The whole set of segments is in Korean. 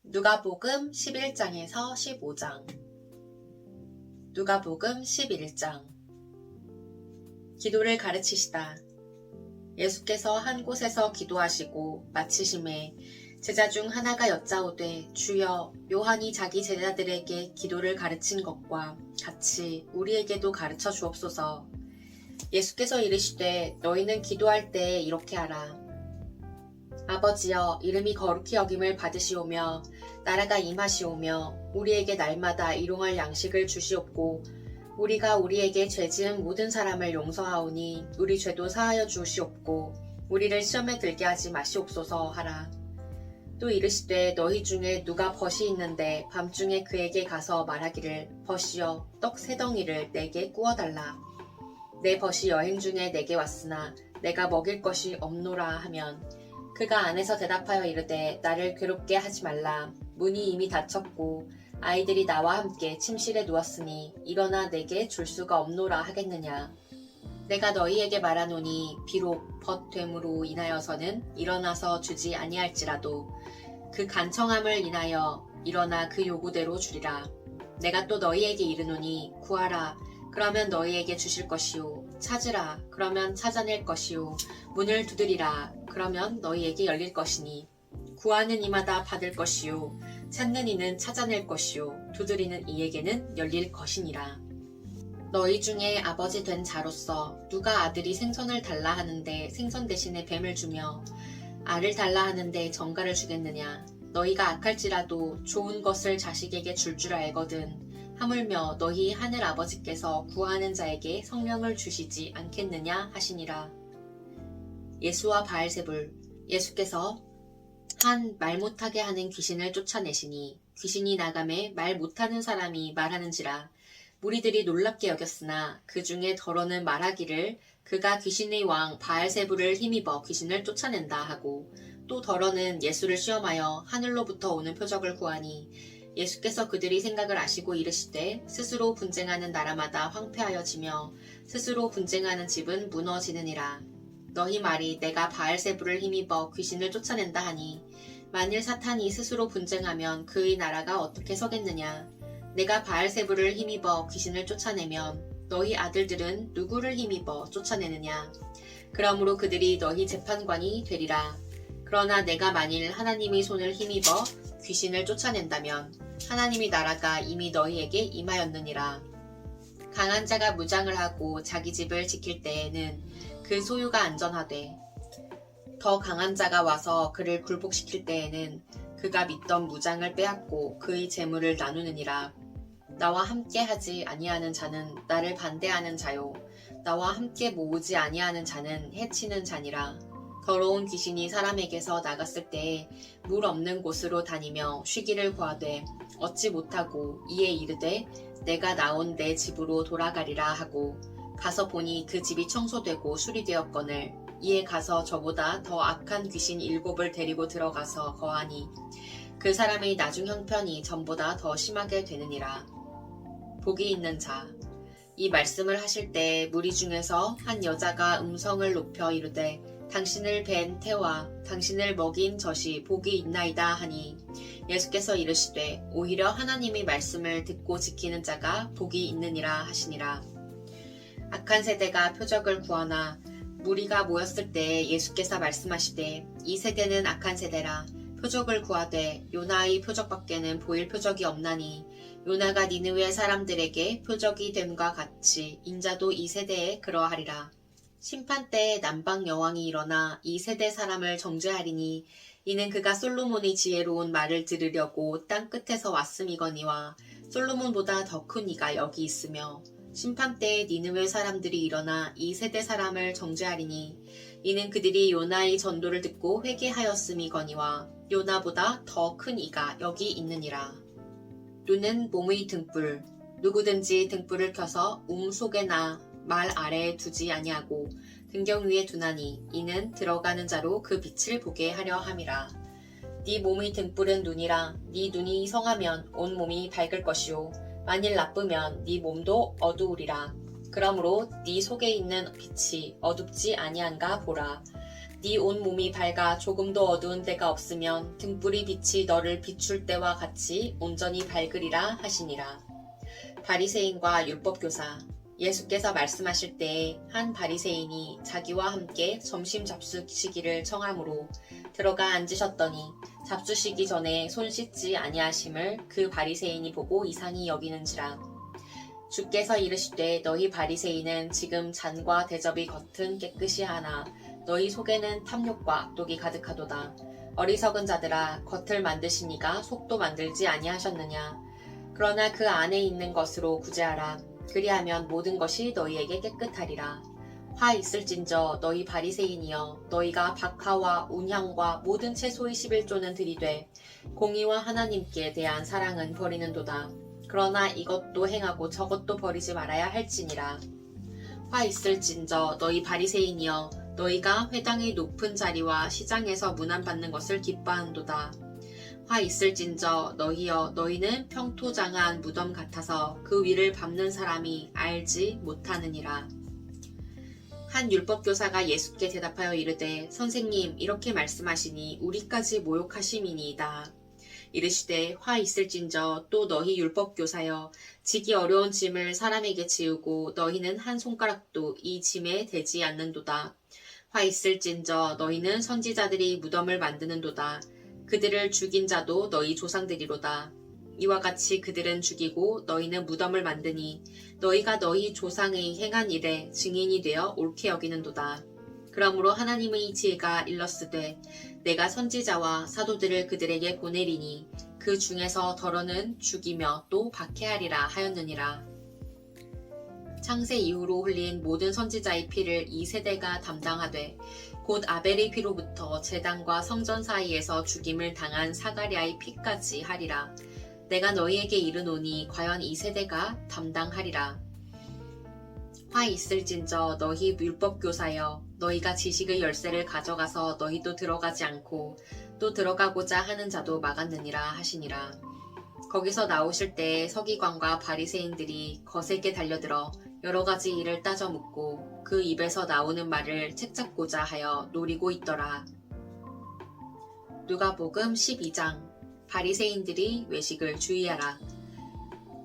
누가복음 11장에서 15장. 누가복음 11장. 기도를 가르치시다. 예수께서 한 곳에서 기도하시고 마치심에 제자 중 하나가 여짜오되 주여, 요한이 자기 제자들에게 기도를 가르친 것과 같이 우리에게도 가르쳐 주옵소서. 예수께서 이르시되 너희는 기도할 때 이렇게 하라. 아버지여, 이름이 거룩히 여김을 받으시오며 나라가 임하시오며 우리에게 날마다 일용할 양식을 주시옵고 우리가 우리에게 죄 지은 모든 사람을 용서하오니 우리 죄도 사하여 주시옵고 우리를 시험에 들게 하지 마시옵소서 하라. 또 이르시되 너희 중에 누가 벗이 있는데 밤중에 그에게 가서 말하기를 벗이여, 떡 3덩이를 내게 구워달라. 내 벗이 여행 중에 내게 왔으나 내가 먹일 것이 없노라 하면 그가 안에서 대답하여 이르되 나를 괴롭게 하지 말라. 문이 이미 닫혔고 아이들이 나와 함께 침실에 누웠으니 일어나 내게 줄 수가 없노라 하겠느냐. 내가 너희에게 말하노니 비록 벗됨으로 인하여서는 일어나서 주지 아니할지라도 그 간청함을 인하여 일어나 그 요구대로 주리라. 내가 또 너희에게 이르노니 구하라, 그러면 너희에게 주실 것이요. 찾으라, 그러면 찾아낼 것이요. 문을 두드리라, 그러면 너희에게 열릴 것이니 구하는 이마다 받을 것이요. 찾는 이는 찾아낼 것이요. 두드리는 이에게는 열릴 것이니라. 너희 중에 아버지 된 자로서 누가 아들이 생선을 달라 하는데 생선 대신에 뱀을 주며 알을 달라 하는데 정갈을 주겠느냐. 너희가 악할지라도 좋은 것을 자식에게 줄 알거든 하물며 너희 하늘 아버지께서 구하는 자에게 성령을 주시지 않겠느냐 하시니라. 예수와 바알세불. 예수께서 한 말 못하게 하는 귀신을 쫓아내시니 귀신이 나가매 말 못하는 사람이 말하는지라. 무리들이 놀랍게 여겼으나 그 중에 더러는 말하기를 그가 귀신의 왕 바알세불을 힘입어 귀신을 쫓아낸다 하고, 또 더러는 예수를 시험하여 하늘로부터 오는 표적을 구하니 예수께서 그들이 생각을 아시고 이르시되 스스로 분쟁하는 나라마다 황폐하여지며 스스로 분쟁하는 집은 무너지느니라. 너희 말이 내가 바알세불을 힘입어 귀신을 쫓아낸다 하니 만일 사탄이 스스로 분쟁하면 그의 나라가 어떻게 서겠느냐. 내가 바알세불을 힘입어 귀신을 쫓아내면 너희 아들들은 누구를 힘입어 쫓아내느냐. 그러므로 그들이 너희 재판관이 되리라. 그러나 내가 만일 하나님의 손을 힘입어 귀신을 쫓아낸다면 하나님의 나라가 이미 너희에게 임하였느니라. 강한 자가 무장을 하고 자기 집을 지킬 때에는 그 소유가 안전하되 더 강한 자가 와서 그를 굴복시킬 때에는 그가 믿던 무장을 빼앗고 그의 재물을 나누느니라. 나와 함께 하지 아니하는 자는 나를 반대하는 자요, 나와 함께 모으지 아니하는 자는 해치는 자니라. 더러운 귀신이 사람에게서 나갔을 때에 물 없는 곳으로 다니며 쉬기를 구하되 얻지 못하고 이에 이르되 내가 나온 내 집으로 돌아가리라 하고 가서 보니 그 집이 청소되고 수리되었거늘 이에 가서 저보다 더 악한 귀신 7을 데리고 들어가서 거하니 그 사람의 나중 형편이 전보다 더 심하게 되느니라. 복이 있는 자. 이 말씀을 하실 때 무리 중에서 한 여자가 음성을 높여 이르되 당신을 뵌 태와 당신을 먹인 젖이 복이 있나이다 하니 예수께서 이르시되 오히려 하나님의 말씀을 듣고 지키는 자가 복이 있느니라 하시니라. 악한 세대가 표적을 구하나 무리가 모였을 때 예수께서 말씀하시되 이 세대는 악한 세대라. 표적을 구하되 요나의 표적밖에는 보일 표적이 없나니 요나가 니느웨 사람들에게 표적이 됨과 같이 인자도 이 세대에 그러하리라. 심판 때에 남방 여왕이 일어나 이 세대 사람을 정죄하리니 이는 그가 솔로몬의 지혜로운 말을 들으려고 땅 끝에서 왔음이거니와 솔로몬보다 더 큰 이가 여기 있으며 심판 때에 니느웨 사람들이 일어나 이 세대 사람을 정죄하리니 이는 그들이 요나의 전도를 듣고 회개하였음이거니와 요나보다 더 큰 이가 여기 있느니라. 눈은 몸의 등불. 누구든지 등불을 켜서 속에나 말 아래에 두지 아니하고 등경 위에 두나니 이는 들어가는 자로 그 빛을 보게 하려 함이라. 네 몸의 등불은 눈이라. 네 눈이 성하면 온 몸이 밝을 것이요 만일 나쁘면 네 몸도 어두우리라. 그러므로 네 속에 있는 빛이 어둡지 아니한가 보라. 네 온 몸이 밝아 조금도 어두운 데가 없으면 등불이 빛이 너를 비출 때와 같이 온전히 밝으리라 하시니라. 바리새인과 율법교사. 예수께서 말씀하실 때에 한 바리새인이 자기와 함께 점심 잡수시기를 청하므로 들어가 앉으셨더니 잡수시기 전에 손 씻지 아니하심을 그 바리새인이 보고 이상히 여기는지라. 주께서 이르시되 너희 바리새인은 지금 잔과 대접이 겉은 깨끗이 하나 너희 속에는 탐욕과 악독이 가득하도다. 어리석은 자들아, 겉을 만드시니가 속도 만들지 아니하셨느냐. 그러나 그 안에 있는 것으로 구제하라. 그리하면 모든 것이 너희에게 깨끗하리라. 화 있을진저 너희 바리새인이여, 너희가 박하와 운향과 모든 채소의 11조는 들이되 공의와 하나님께 대한 사랑은 버리는도다. 그러나 이것도 행하고 저것도 버리지 말아야 할지니라. 화 있을진저 너희 바리새인이여, 너희가 회당의 높은 자리와 시장에서 문안받는 것을 기뻐하는도다. 화 있을진저 너희여, 너희는 평토장한 무덤 같아서 그 위를 밟는 사람이 알지 못하느니라. 한 율법교사가 예수께 대답하여 이르되 선생님, 이렇게 말씀하시니 우리까지 모욕하심이니이다. 이르시되 화 있을진저 또 너희 율법교사여, 지기 어려운 짐을 사람에게 지우고 너희는 한 손가락도 이 짐에 대지 않는도다. 화 있을진저 너희는 선지자들이 무덤을 만드는도다. 그들을 죽인 자도 너희 조상들이로다. 이와 같이 그들은 죽이고 너희는 무덤을 만드니 너희가 너희 조상의 행한 일에 증인이 되어 옳게 여기는도다. 그러므로 하나님의 지혜가 일렀으되 내가 선지자와 사도들을 그들에게 보내리니 그 중에서 더러는 죽이며 또 박해하리라 하였느니라. 창세 이후로 흘린 모든 선지자의 피를 이 세대가 담당하되 곧 아벨의 피로부터 제단과 성전 사이에서 죽임을 당한 사가랴의 피까지 하리라. 내가 너희에게 이르노니 과연 이 세대가 담당하리라. 화 있을진저 너희 율법교사여, 너희가 지식의 열쇠를 가져가서 너희도 들어가지 않고 또 들어가고자 하는 자도 막았느니라 하시니라. 거기서 나오실 때 서기관과 바리새인들이 거세게 달려들어 여러 가지 일을 따져 묻고 그 입에서 나오는 말을 책잡고자 하여 노리고 있더라. 누가복음 12장. 바리새인들이 외식을 주의하라.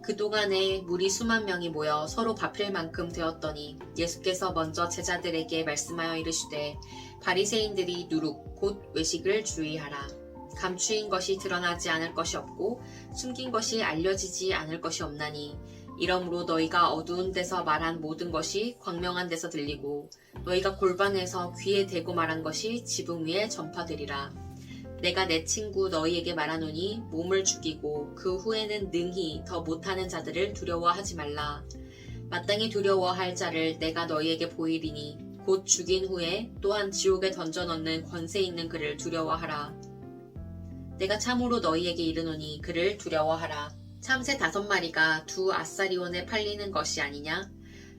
그동안에 무리 수만 명이 모여 서로 밥힐 만큼 되었더니 예수께서 먼저 제자들에게 말씀하여 이르시되 바리새인들이 누룩 곧 외식을 주의하라. 감추인 것이 드러나지 않을 것이 없고 숨긴 것이 알려지지 않을 것이 없나니 이러므로 너희가 어두운 데서 말한 모든 것이 광명한 데서 들리고 너희가 골방에서 귀에 대고 말한 것이 지붕 위에 전파되리라. 내가 내 친구 너희에게 말하노니 몸을 죽이고 그 후에는 능히 더 못하는 자들을 두려워하지 말라. 마땅히 두려워할 자를 내가 너희에게 보이리니 곧 죽인 후에 또한 지옥에 던져 넣는 권세 있는 그를 두려워하라. 내가 참으로 너희에게 이르노니 그를 두려워하라. 참새 5마리가 2 아사리온에 팔리는 것이 아니냐?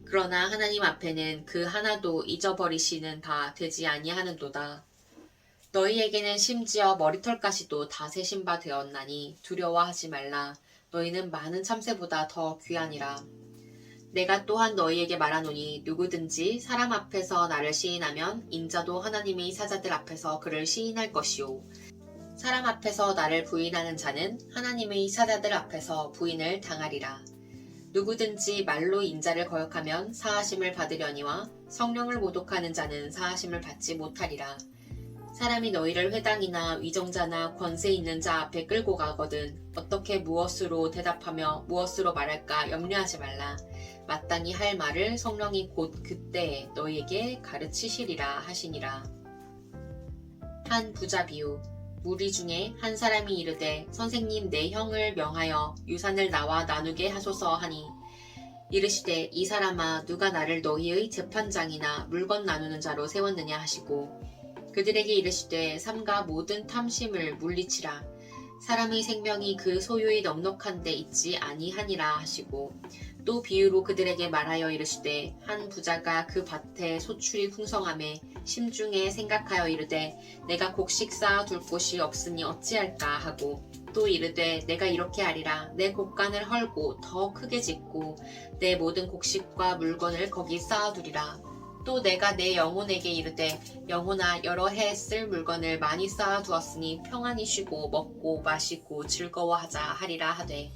그러나 하나님 앞에는 그 하나도 잊어버리시는 바 되지 아니하는도다. 너희에게는 심지어 머리털까지도 다 세신 바 되었나니 두려워하지 말라. 너희는 많은 참새보다 더 귀하니라. 내가 또한 너희에게 말하노니 누구든지 사람 앞에서 나를 시인하면 인자도 하나님의 사자들 앞에서 그를 시인할 것이요. 사람 앞에서 나를 부인하는 자는 하나님의 사자들 앞에서 부인을 당하리라. 누구든지 말로 인자를 거역하면 사하심을 받으려니와 성령을 모독하는 자는 사하심을 받지 못하리라. 사람이 너희를 회당이나 위정자나 권세 있는 자 앞에 끌고 가거든 어떻게 무엇으로 대답하며 무엇으로 말할까 염려하지 말라. 마땅히 할 말을 성령이 곧 그때에 너희에게 가르치시리라 하시니라. 한 부자 비유. 무리 중에 한 사람이 이르되 선생님, 내 형을 명하여 유산을 나와 나누게 하소서 하니 이르시되 이 사람아, 누가 나를 너희의 재판장이나 물건 나누는 자로 세웠느냐 하시고 그들에게 이르시되 삼가 모든 탐심을 물리치라. 사람의 생명이 그 소유의 넉넉한 데 있지 아니하니라 하시고 또 비유로 그들에게 말하여 이르시되 한 부자가 그 밭에 소출이 풍성함에 심중에 생각하여 이르되 내가 곡식 쌓아 둘 곳이 없으니 어찌할까 하고 또 이르되 내가 이렇게 하리라. 내 곡간을 헐고 더 크게 짓고 내 모든 곡식과 물건을 거기 쌓아두리라. 또 내가 내 영혼에게 이르되 영혼아 여러 해 쓸 물건을 많이 쌓아 두었으니 평안히 쉬고 먹고 마시고 즐거워하자 하리라 하되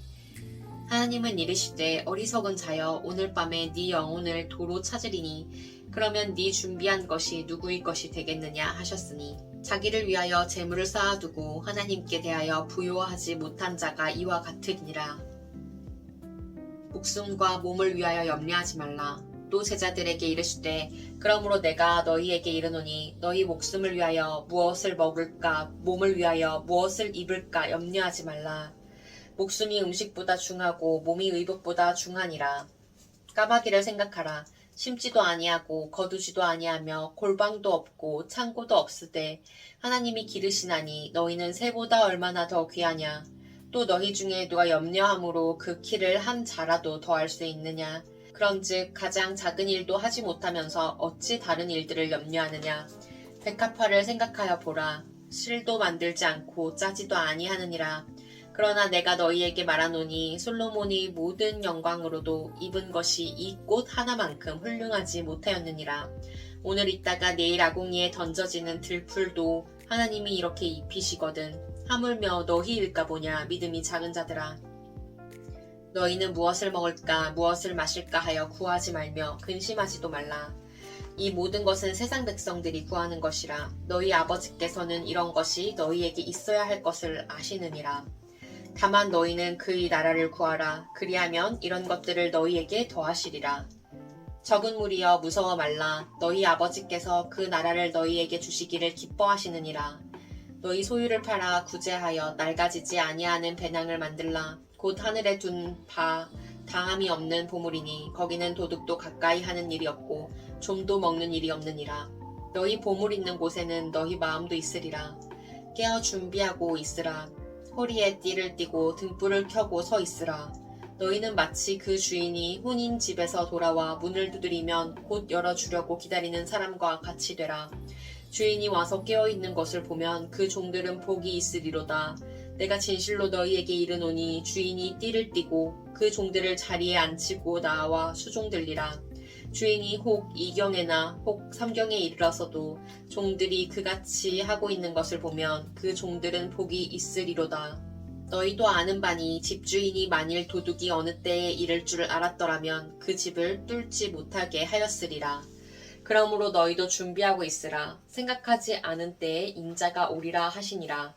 하나님은 이르시되 어리석은 자여 오늘 밤에 네 영혼을 도로 찾으리니 그러면 네 준비한 것이 누구의 것이 되겠느냐 하셨으니 자기를 위하여 재물을 쌓아두고 하나님께 대하여 부요하지 못한 자가 이와 같으니라. 목숨과 몸을 위하여 염려하지 말라. 또 제자들에게 이르시되 그러므로 내가 너희에게 이르노니 너희 목숨을 위하여 무엇을 먹을까 몸을 위하여 무엇을 입을까 염려하지 말라. 목숨이 음식보다 중하고 몸이 의복보다 중하니라. 까마귀를 생각하라. 심지도 아니하고 거두지도 아니하며 골방도 없고 창고도 없으되 하나님이 기르시나니 너희는 새보다 얼마나 더 귀하냐. 또 너희 중에 누가 염려함으로 그 키를 한 자라도 더할 수 있느냐. 그런즉 가장 작은 일도 하지 못하면서 어찌 다른 일들을 염려하느냐. 백합화를 생각하여 보라. 실도 만들지 않고 짜지도 아니하느니라. 그러나 내가 너희에게 말하노니 솔로몬이 모든 영광으로도 입은 것이 이 꽃 하나만큼 훌륭하지 못하였느니라. 오늘 있다가 내일 아궁이에 던져지는 들풀도 하나님이 이렇게 입히시거든. 하물며 너희일까 보냐 믿음이 작은 자들아. 너희는 무엇을 먹을까 무엇을 마실까 하여 구하지 말며 근심하지도 말라. 이 모든 것은 세상 백성들이 구하는 것이라. 너희 아버지께서는 이런 것이 너희에게 있어야 할 것을 아시느니라. 다만 너희는 그의 나라를 구하라. 그리하면 이런 것들을 너희에게 더하시리라. 적은 무리여 무서워 말라. 너희 아버지께서 그 나라를 너희에게 주시기를 기뻐하시느니라. 너희 소유를 팔아 구제하여 낡아지지 아니하는 배낭을 만들라. 곧 하늘에 둔 바 당함이 없는 보물이니 거기는 도둑도 가까이 하는 일이 없고 좀도 먹는 일이 없느니라. 너희 보물 있는 곳에는 너희 마음도 있으리라. 깨어 준비하고 있으라. 허리에 띠를 띠고 등불을 켜고 서 있으라. 너희는 마치 그 주인이 혼인 집에서 돌아와 문을 두드리면 곧 열어주려고 기다리는 사람과 같이 되라. 주인이 와서 깨어있는 것을 보면 그 종들은 복이 있으리로다. 내가 진실로 너희에게 이르노니 주인이 띠를 띠고 그 종들을 자리에 앉히고 나와 수종들리라. 주인이 혹 이경에나 혹 삼경에 이르러서도 종들이 그같이 하고 있는 것을 보면 그 종들은 복이 있으리로다. 너희도 아는 바니 집주인이 만일 도둑이 어느 때에 이를 줄을 알았더라면 그 집을 뚫지 못하게 하였으리라. 그러므로 너희도 준비하고 있으라. 생각하지 않은 때에 인자가 오리라 하시니라.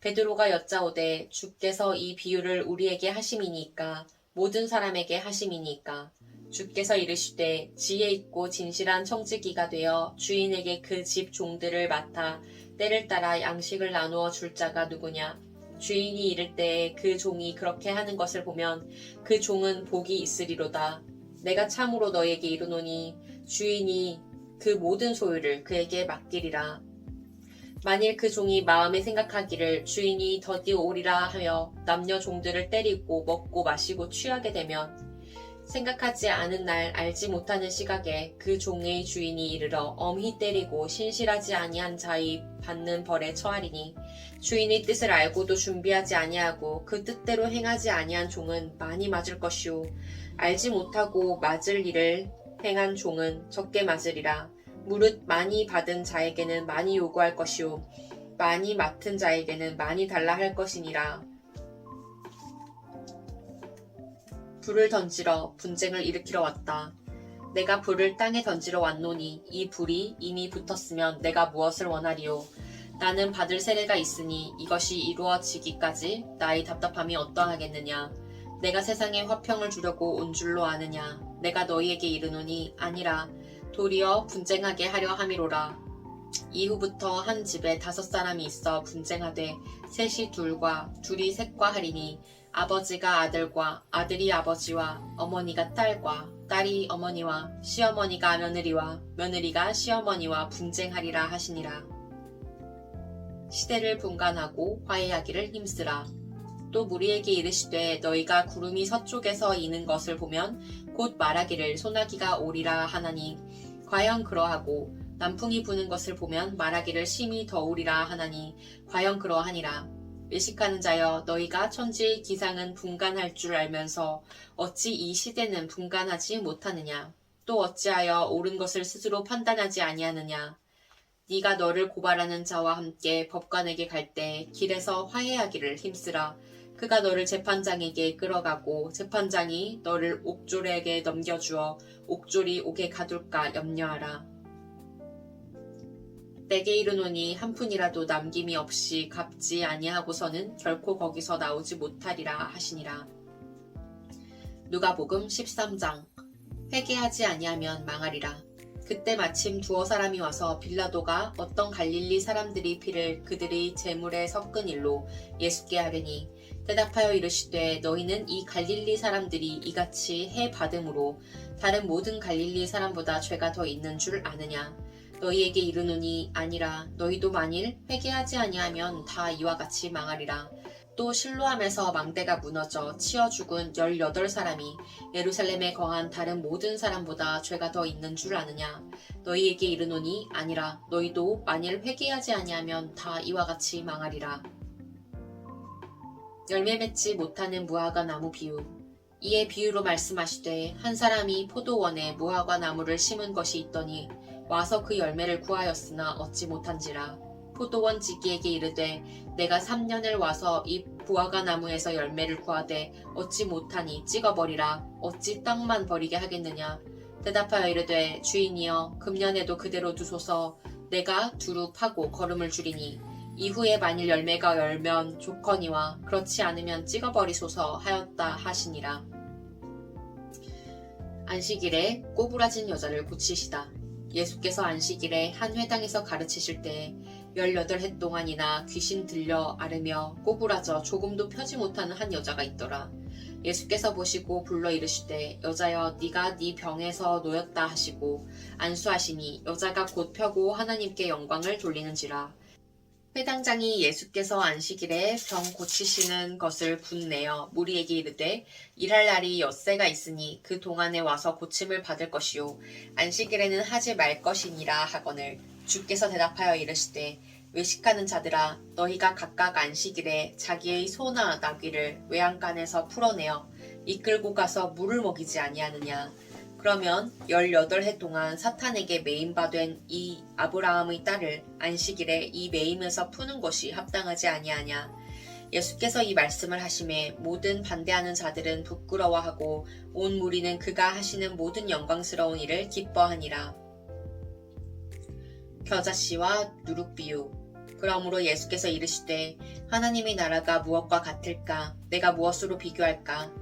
베드로가 여짜오되 주께서 이 비유를 우리에게 하심이니까 모든 사람에게 하심이니까. 주께서 이르시되 지혜 있고 진실한 청지기가 되어 주인에게 그 집 종들을 맡아 때를 따라 양식을 나누어 줄 자가 누구냐. 주인이 이를 때에 그 종이 그렇게 하는 것을 보면 그 종은 복이 있으리로다. 내가 참으로 너희에게 이르노니 주인이 그 모든 소유를 그에게 맡기리라. 만일 그 종이 마음에 생각하기를 주인이 더디 오리라 하여 남녀 종들을 때리고 먹고 마시고 취하게 되면 생각하지 않은 날 알지 못하는 시각에 그 종의 주인이 이르러 엄히 때리고 신실하지 아니한 자의 받는 벌에 처하리니 주인의 뜻을 알고도 준비하지 아니하고 그 뜻대로 행하지 아니한 종은 많이 맞을 것이요 알지 못하고 맞을 일을 행한 종은 적게 맞으리라. 무릇 많이 받은 자에게는 많이 요구할 것이요 많이 맡은 자에게는 많이 달라 할 것이니라. 불을 던지러 분쟁을 일으키러 왔다. 내가 불을 땅에 던지러 왔노니 이 불이 이미 붙었으면 내가 무엇을 원하리요. 나는 받을 세례가 있으니 이것이 이루어지기까지 나의 답답함이 어떠하겠느냐. 내가 세상에 화평을 주려고 온 줄로 아느냐. 내가 너희에게 이르노니 아니라 도리어 분쟁하게 하려 함이로라. 이후부터 한 집에 5사람이 있어 분쟁하되 셋이 둘과 둘이 셋과 하리니 아버지가 아들과 아들이 아버지와 어머니가 딸과 딸이 어머니와 시어머니가 며느리와 며느리가 시어머니와 분쟁하리라 하시니라. 시대를 분간하고 화해하기를 힘쓰라. 또 무리에게 이르시되 너희가 구름이 서쪽에서 이는 것을 보면 곧 말하기를 소나기가 오리라 하나니 과연 그러하고 남풍이 부는 것을 보면 말하기를 심히 더우리라 하나니 과연 그러하니라. 외식하는 자여 너희가 천지의 기상은 분간할 줄 알면서 어찌 이 시대는 분간하지 못하느냐. 또 어찌하여 옳은 것을 스스로 판단하지 아니하느냐. 네가 너를 고발하는 자와 함께 법관에게 갈 때 길에서 화해하기를 힘쓰라. 그가 너를 재판장에게 끌어가고 재판장이 너를 옥졸에게 넘겨주어 옥졸이 옥에 가둘까 염려하라. 내게 이르노니 한 푼이라도 남김이 없이 갚지 아니하고서는 결코 거기서 나오지 못하리라 하시니라. 누가복음 13장. 회개하지 아니하면 망하리라. 그때 마침 두어 사람이 와서 빌라도가 어떤 갈릴리 사람들의 피를 그들의 제물에 섞은 일로 예수께 하려니 대답하여 이르시되 너희는 이 갈릴리 사람들이 이같이 해 받음으로 다른 모든 갈릴리 사람보다 죄가 더 있는 줄 아느냐. 너희에게 이르노니 아니라. 너희도 만일 회개하지 아니하면 다 이와 같이 망하리라. 또 실로암에서 망대가 무너져 치어 죽은 18사람이 예루살렘에 거한 다른 모든 사람보다 죄가 더 있는 줄 아느냐. 너희에게 이르노니 아니라. 너희도 만일 회개하지 아니하면 다 이와 같이 망하리라. 열매 맺지 못하는 무화과 나무 비유. 이에 비유로 말씀하시되 한 사람이 포도원에 무화과 나무를 심은 것이 있더니 와서 그 열매를 구하였으나 얻지 못한지라. 포도원 지기에게 이르되 내가 3년을 와서 이 무화과 나무에서 열매를 구하되 얻지 못하니 찍어버리라. 어찌 땅만 버리게 하겠느냐. 대답하여 이르되 주인이여 금년에도 그대로 두소서. 내가 두루 파고 거름을 주리니 이후에 만일 열매가 열면 좋거니와 그렇지 않으면 찍어버리소서 하였다 하시니라. 안식일에 꼬부라진 여자를 고치시다. 예수께서 안식일에 한 회당에서 가르치실 때에 18해 동안이나 귀신 들려 앓으며 꼬부라져 조금도 펴지 못하는 한 여자가 있더라. 예수께서 보시고 불러 이르시되 여자여 네가 네 병에서 놓였다 하시고 안수하시니 여자가 곧 펴고 하나님께 영광을 돌리는지라. 회당장이 예수께서 안식일에 병 고치시는 것을 분내어 무리에게 이르되 일할 날이 엿새가 있으니 그 동안에 와서 고침을 받을 것이요 안식일에는 하지 말 것이니라 하거늘 주께서 대답하여 이르시되 외식하는 자들아 너희가 각각 안식일에 자기의 소나 나귀를 외양간에서 풀어내어 이끌고 가서 물을 먹이지 아니하느냐. 그러면 18해 동안 사탄에게 매임바 된 이 아브라함의 딸을 안식일에 이 매임에서 푸는 것이 합당하지 아니하냐. 예수께서 이 말씀을 하심에 모든 반대하는 자들은 부끄러워하고 온 무리는 그가 하시는 모든 영광스러운 일을 기뻐하니라. 겨자씨와 누룩비유. 그러므로 예수께서 이르시되 하나님의 나라가 무엇과 같을까. 내가 무엇으로 비교할까.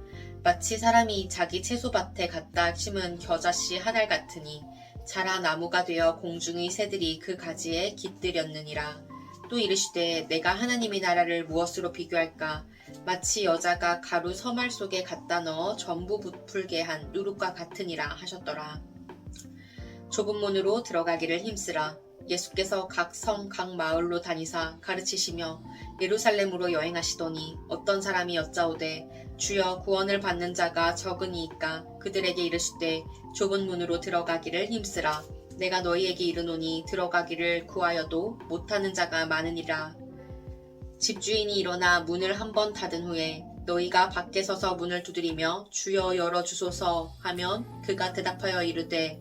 마치 사람이 자기 채소밭에 갖다 심은 겨자씨 한 알 같으니 자라 나무가 되어 공중의 새들이 그 가지에 깃들였느니라. 또 이르시되 내가 하나님의 나라를 무엇으로 비교할까. 마치 여자가 가루 서말 속에 갖다 넣어 전부 부풀게 한 누룩과 같으니라 하셨더라. 좁은 문으로 들어가기를 힘쓰라. 예수께서 각 성, 각 마을로 다니사 가르치시며 예루살렘으로 여행하시더니 어떤 사람이 여짜오되 주여 구원을 받는 자가 적으니이까. 그들에게 이르시되 좁은 문으로 들어가기를 힘쓰라. 내가 너희에게 이르노니 들어가기를 구하여도 못하는 자가 많으니라. 집주인이 일어나 문을 한 번 닫은 후에 너희가 밖에 서서 문을 두드리며 주여 열어주소서 하면 그가 대답하여 이르되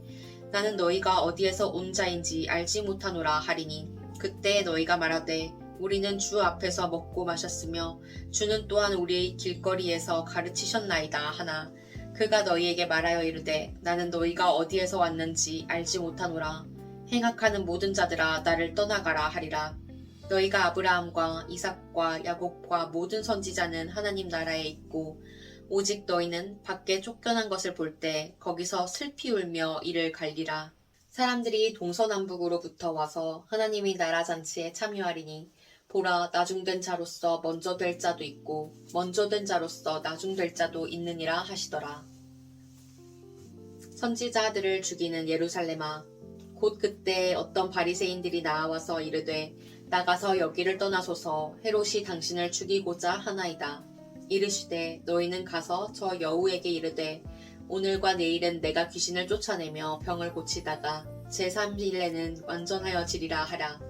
나는 너희가 어디에서 온 자인지 알지 못하노라 하리니 그때 너희가 말하되 우리는 주 앞에서 먹고 마셨으며 주는 또한 우리의 길거리에서 가르치셨나이다 하나. 그가 너희에게 말하여 이르되 나는 너희가 어디에서 왔는지 알지 못하노라. 행악하는 모든 자들아 나를 떠나가라 하리라. 너희가 아브라함과 이삭과 야곱과 모든 선지자는 하나님 나라에 있고 오직 너희는 밖에 쫓겨난 것을 볼 때 거기서 슬피 울며 이를 갈리라. 사람들이 동서남북으로부터 와서 하나님의 나라 잔치에 참여하리니 보라 나중된 자로서 먼저 될 자도 있고 먼저 된 자로서 나중될 자도 있느니라 하시더라. 선지자들을 죽이는 예루살렘아 곧 그때 어떤 바리새인들이 나와서 이르되 나가서 여기를 떠나소서 헤롯이 당신을 죽이고자 하나이다. 이르시되 너희는 가서 저 여우에게 이르되 오늘과 내일은 내가 귀신을 쫓아내며 병을 고치다가 제3일에는 완전하여지리라 하라.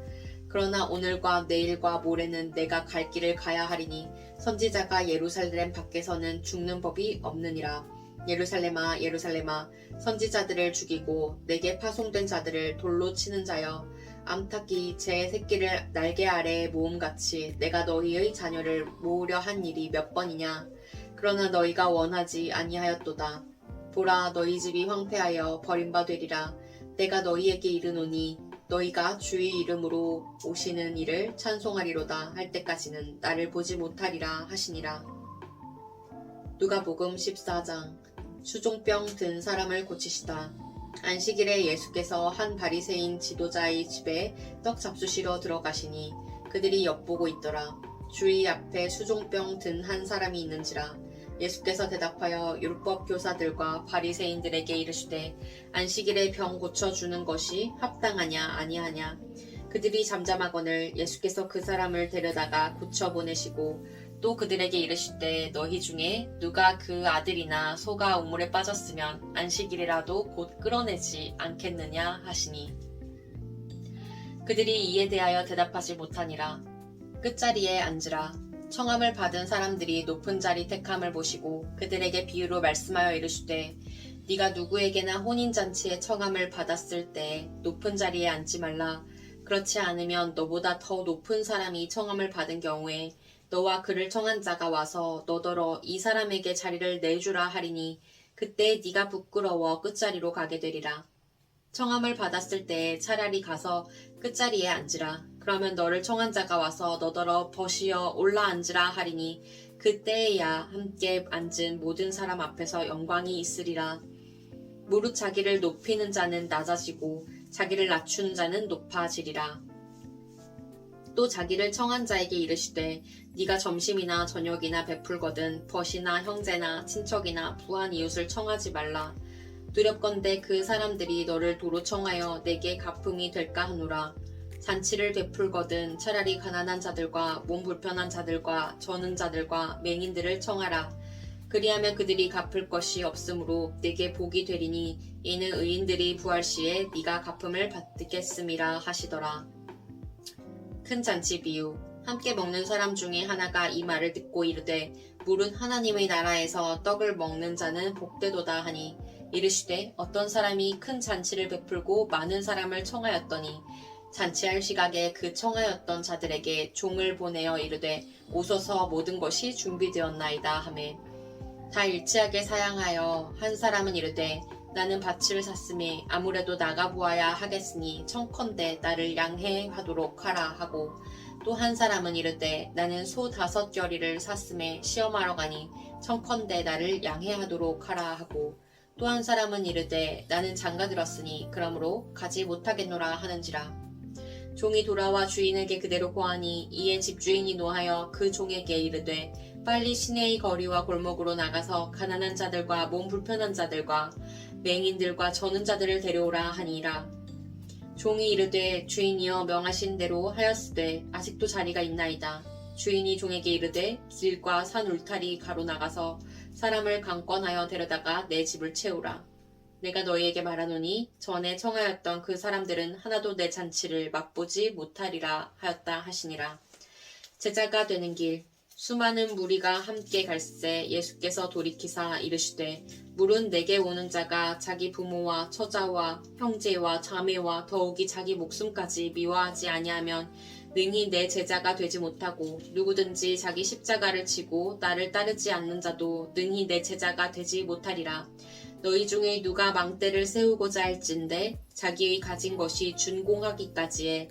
그러나 오늘과 내일과 모레는 내가 갈 길을 가야 하리니 선지자가 예루살렘 밖에서는 죽는 법이 없느니라. 예루살렘아 예루살렘아 선지자들을 죽이고 내게 파송된 자들을 돌로 치는 자여 암탉이 제 새끼를 날개 아래에 모음같이 내가 너희의 자녀를 모으려 한 일이 몇 번이냐. 그러나 너희가 원하지 아니하였도다. 보라 너희 집이 황폐하여 버림받으리라. 내가 너희에게 이르노니 너희가 주의 이름으로 오시는 이를 찬송하리로다 할 때까지는 나를 보지 못하리라 하시니라. 누가복음 14장. 수종병 든 사람을 고치시다. 안식일에 예수께서 한 바리새인 지도자의 집에 떡 잡수시러 들어가시니 그들이 엿보고 있더라. 주의 앞에 수종병 든 한 사람이 있는지라. 예수께서 대답하여 율법 교사들과 바리새인들에게 이르시되 안식일에 병 고쳐주는 것이 합당하냐 아니하냐. 그들이 잠잠하거늘 예수께서 그 사람을 데려다가 고쳐 보내시고 또 그들에게 이르시되 너희 중에 누가 그 아들이나 소가 우물에 빠졌으면 안식일이라도 곧 끌어내지 않겠느냐 하시니 그들이 이에 대하여 대답하지 못하니라. 끝자리에 앉으라. 청함을 받은 사람들이 높은 자리 택함을 보시고 그들에게 비유로 말씀하여 이르시되 네가 누구에게나 혼인잔치에 청함을 받았을 때 높은 자리에 앉지 말라. 그렇지 않으면 너보다 더 높은 사람이 청함을 받은 경우에 너와 그를 청한 자가 와서 너더러 이 사람에게 자리를 내주라 하리니 그때 네가 부끄러워 끝자리로 가게 되리라. 청함을 받았을 때 차라리 가서 끝자리에 앉으라. 그러면 너를 청한 자가 와서 너더러 버시어 올라 앉으라 하리니 그때에야 함께 앉은 모든 사람 앞에서 영광이 있으리라. 무릇 자기를 높이는 자는 낮아지고 자기를 낮추는 자는 높아지리라. 또 자기를 청한 자에게 이르시되 네가 점심이나 저녁이나 베풀거든 벗이나 형제나 친척이나 부한 이웃을 청하지 말라. 두렵건대 그 사람들이 너를 도로 청하여 내게 갚음이 될까 하노라. 잔치를 베풀거든 차라리 가난한 자들과 몸 불편한 자들과 저는 자들과 맹인들을 청하라. 그리하면 그들이 갚을 것이 없으므로 네게 복이 되리니 이는 의인들이 부할 시에 네가 갚음을 받겠음이라 하시더라. 큰 잔치 비유. 함께 먹는 사람 중에 하나가 이 말을 듣고 이르되 무릇 하나님의 나라에서 떡을 먹는 자는 복되도다 하니 이르시되 어떤 사람이 큰 잔치를 베풀고 많은 사람을 청하였더니 잔치할 시각에 그 청하였던 자들에게 종을 보내어 이르되 오소서 모든 것이 준비되었나이다 하매 다 일치하게 사양하여 한 사람은 이르되 나는 밭을 샀으니 아무래도 나가보아야 하겠으니 청컨대 나를 양해하도록 하라 하고 또 한 사람은 이르되 나는 소 5겨리를 샀음에 시험하러 가니 청컨대 나를 양해하도록 하라 하고 또 한 사람은 이르되 나는 장가들었으니 그러므로 가지 못하겠노라 하는지라. 종이 돌아와 주인에게 그대로 고하니 이에 집주인이 노하여 그 종에게 이르되 빨리 시내의 거리와 골목으로 나가서 가난한 자들과 몸 불편한 자들과 맹인들과 저는 자들을 데려오라 하니라. 종이 이르되 주인이여 명하신 대로 하였으되 아직도 자리가 있나이다. 주인이 종에게 이르되 길과 산 울타리 가로 나가서 사람을 강권하여 데려다가 내 집을 채우라. 내가 너희에게 말하노니 전에 청하였던 그 사람들은 하나도 내 잔치를 맛보지 못하리라 하였다 하시니라. 제자가 되는 길. 수많은 무리가 함께 갈새 예수께서 돌이키사 이르시되 물은 내게 오는 자가 자기 부모와 처자와 형제와 자매와 더욱이 자기 목숨까지 미워하지 아니하면 능히 내 제자가 되지 못하고 누구든지 자기 십자가를 지고 나를 따르지 않는 자도 능히 내 제자가 되지 못하리라. 너희 중에 누가 망대를 세우고자 할진대 자기의 가진 것이 준공하기까지에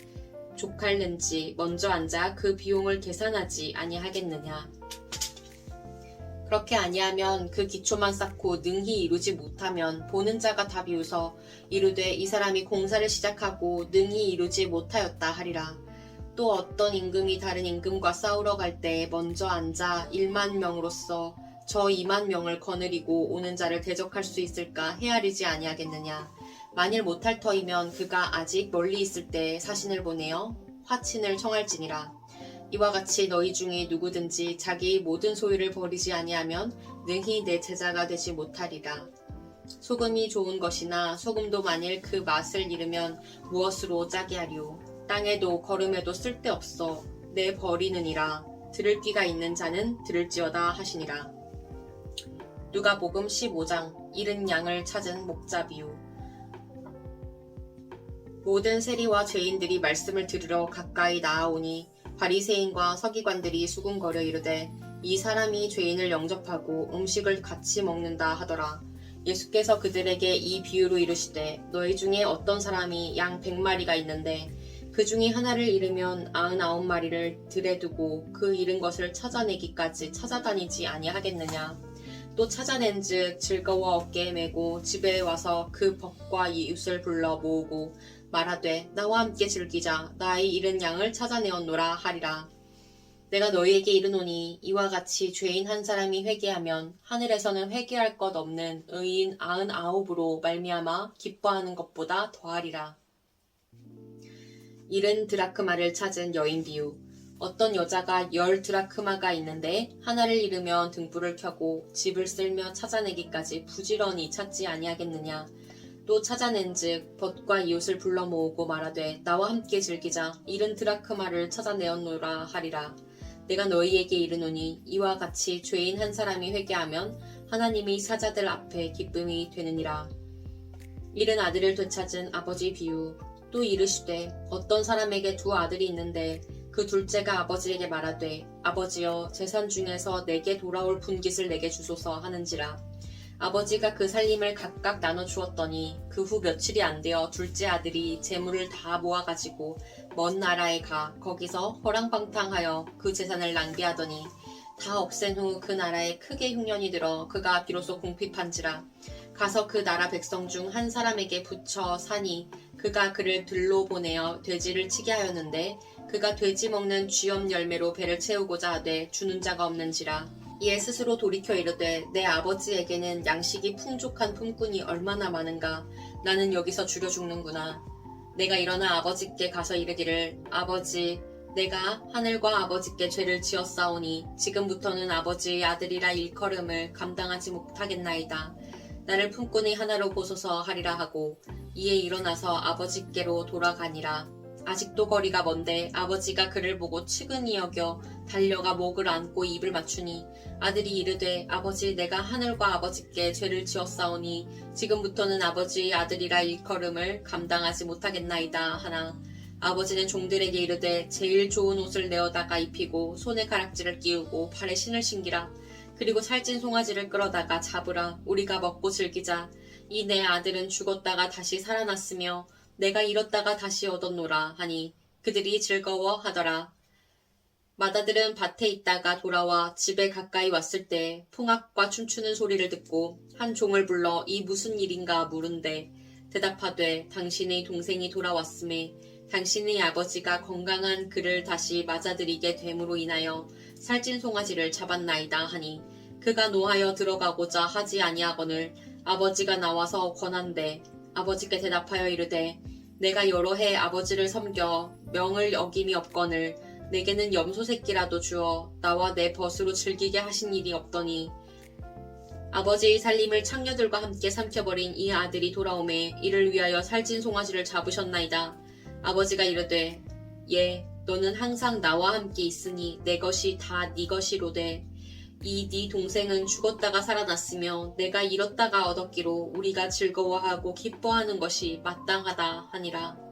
족할는지 먼저 앉아 그 비용을 계산하지 아니하겠느냐. 그렇게 아니하면 그 기초만 쌓고 능히 이루지 못하면 보는 자가 다 비웃어 이르되 이 사람이 공사를 시작하고 능히 이루지 못하였다 하리라. 또 어떤 임금이 다른 임금과 싸우러 갈 때 먼저 앉아 1만 명으로서 저 2만 명을 거느리고 오는 자를 대적할 수 있을까 헤아리지 아니하겠느냐. 만일 못할 터이면 그가 아직 멀리 있을 때 사신을 보내어 화친을 청할지니라. 이와 같이 너희 중에 누구든지 자기의 모든 소유를 버리지 아니하면 능히 내 제자가 되지 못하리라. 소금이 좋은 것이나 소금도 만일 그 맛을 잃으면 무엇으로 짜게 하리오. 땅에도 거름에도 쓸데없어 내 버리느니라. 들을 귀가 있는 자는 들을지어다 하시니라. 누가복음 15장 잃은 양을 찾은 목자 비유. 모든 세리와 죄인들이 말씀을 들으러 가까이 나아오니 바리새인과 서기관들이 수군거려 이르되 이 사람이 죄인을 영접하고 음식을 같이 먹는다 하더라. 예수께서 그들에게 이 비유로 이르시되 너희 중에 어떤 사람이 양 100마리가 있는데 그 중에 하나를 잃으면 99마리를 들에 두고 그 잃은 것을 찾아내기까지 찾아다니지 아니하겠느냐. 또 찾아낸즉 즐거워 어깨에 메고 집에 와서 그 벗과 이웃을 불러 모으고 말하되 나와 함께 즐기자 나의 잃은 양을 찾아내었노라 하리라. 내가 너희에게 이르노니 이와 같이 죄인 한 사람이 회개하면 하늘에서는 회개할 것 없는 의인 99으로 말미암아 기뻐하는 것보다 더하리라. 잃은 드라크마를 찾은 여인 비유. 어떤 여자가 10드라크마가 있는데 하나를 잃으면 등불을 켜고 집을 쓸며 찾아내기까지 부지런히 찾지 아니하겠느냐. 또 찾아낸즉 벗과 이웃을 불러 모으고 말하되 나와 함께 즐기자 잃은 드라크마를 찾아내었노라 하리라. 내가 너희에게 이르노니 이와 같이 죄인 한 사람이 회개하면 하나님이 사자들 앞에 기쁨이 되느니라. 잃은 아들을 되찾은 아버지 비유. 또 이르시되 어떤 사람에게 2 아들이 있는데 그 둘째가 아버지에게 말하되 아버지여 재산 중에서 내게 돌아올 분깃을 내게 주소서 하는지라. 아버지가 그 살림을 각각 나눠 주었더니 그 후 며칠이 안 되어 둘째 아들이 재물을 다 모아가지고 먼 나라에 가 거기서 허랑방탕하여 그 재산을 낭비하더니 다 없앤 후 그 나라에 크게 흉년이 들어 그가 비로소 궁핍한지라. 가서 그 나라 백성 중 한 사람에게 붙여 사니 그가 그를 들로 보내어 돼지를 치게 하였는데 그가 돼지 먹는 쥐염 열매로 배를 채우고자 하되 주는 자가 없는지라. 이에 스스로 돌이켜 이르되 내 아버지에게는 양식이 풍족한 품꾼이 얼마나 많은가. 나는 여기서 죽여 죽는구나. 내가 일어나 아버지께 가서 이르기를 아버지 내가 하늘과 아버지께 죄를 지었사오니 지금부터는 아버지의 아들이라 일컬음을 감당하지 못하겠나이다. 나를 품꾼의 하나로 보소서 하리라 하고 이에 일어나서 아버지께로 돌아가니라. 아직도 거리가 먼데 아버지가 그를 보고 측은히 여겨 달려가 목을 안고 입을 맞추니 아들이 이르되 아버지 내가 하늘과 아버지께 죄를 지었사오니 지금부터는 아버지의 아들이라 일컬음을 감당하지 못하겠나이다 하나. 아버지는 종들에게 이르되 제일 좋은 옷을 내어다가 입히고 손에 가락지를 끼우고 발에 신을 신기라. 그리고 살찐 송아지를 끌어다가 잡으라. 우리가 먹고 즐기자. 이 내 아들은 죽었다가 다시 살아났으며 내가 잃었다가 다시 얻었노라 하니 그들이 즐거워하더라. 맏아들은 밭에 있다가 돌아와 집에 가까이 왔을 때 풍악과 춤추는 소리를 듣고 한 종을 불러 이 무슨 일인가 물은데 대답하되 당신의 동생이 돌아왔음에 당신의 아버지가 건강한 그를 다시 맞아들이게 됨으로 인하여 살찐 송아지를 잡았나이다 하니 그가 노하여 들어가고자 하지 아니하거늘 아버지가 나와서 권한대 아버지께 대답하여 이르되 내가 여러 해 아버지를 섬겨 명을 어김이 없거늘 내게는 염소 새끼라도 주어 나와 내 벗으로 즐기게 하신 일이 없더니 아버지의 살림을 창녀들과 함께 삼켜버린 이 아들이 돌아오매 이를 위하여 살찐 송아지를 잡으셨나이다. 아버지가 이르되 예 너는 항상 나와 함께 있으니 내 것이 다 네 것이로되 이 네 동생은 죽었다가 살아났으며 내가 잃었다가 얻었기로 우리가 즐거워하고 기뻐하는 것이 마땅하다 하니라.